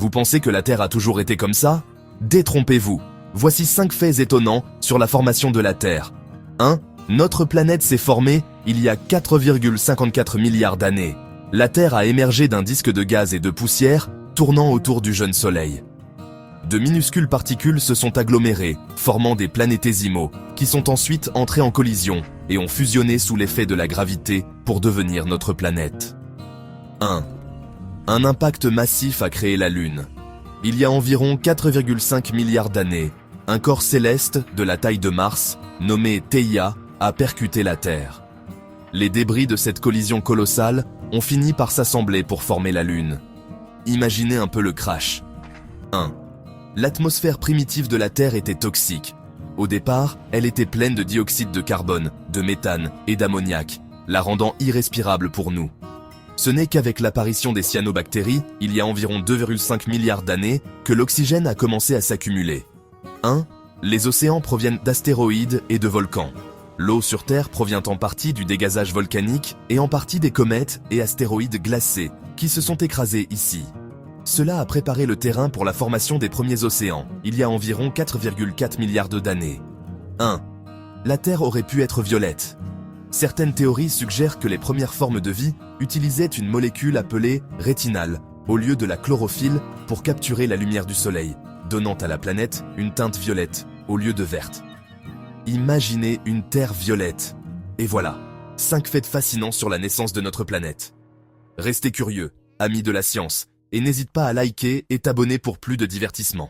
Vous pensez que la Terre a toujours été comme ça? Détrompez-vous. Voici 5 faits étonnants sur la formation de la Terre. 1. Notre planète s'est formée il y a 4,54 milliards d'années. La Terre a émergé d'un disque de gaz et de poussière tournant autour du jeune Soleil. De minuscules particules se sont agglomérées, formant des planétésimaux, qui sont ensuite entrés en collision et ont fusionné sous l'effet de la gravité pour devenir notre planète. 1. Un impact massif a créé la Lune. Il y a environ 4,5 milliards d'années, un corps céleste de la taille de Mars, nommé Theia, a percuté la Terre. Les débris de cette collision colossale ont fini par s'assembler pour former la Lune. Imaginez un peu le crash. 1. L'atmosphère primitive de la Terre était toxique. Au départ, elle était pleine de dioxyde de carbone, de méthane et d'ammoniac, la rendant irrespirable pour nous. Ce n'est qu'avec l'apparition des cyanobactéries, il y a environ 2,5 milliards d'années, que l'oxygène a commencé à s'accumuler. 1. Les océans proviennent d'astéroïdes et de volcans. L'eau sur Terre provient en partie du dégazage volcanique et en partie des comètes et astéroïdes glacés qui se sont écrasés ici. Cela a préparé le terrain pour la formation des premiers océans, il y a environ 4,4 milliards d'années. 1. La Terre aurait pu être violette. Certaines théories suggèrent que les premières formes de vie utilisaient une molécule appelée rétinal au lieu de la chlorophylle pour capturer la lumière du soleil, donnant à la planète une teinte violette au lieu de verte. Imaginez une Terre violette. Et voilà, 5 faits fascinants sur la naissance de notre planète. Restez curieux, amis de la science, et n'hésite pas à liker et t'abonner pour plus de divertissement.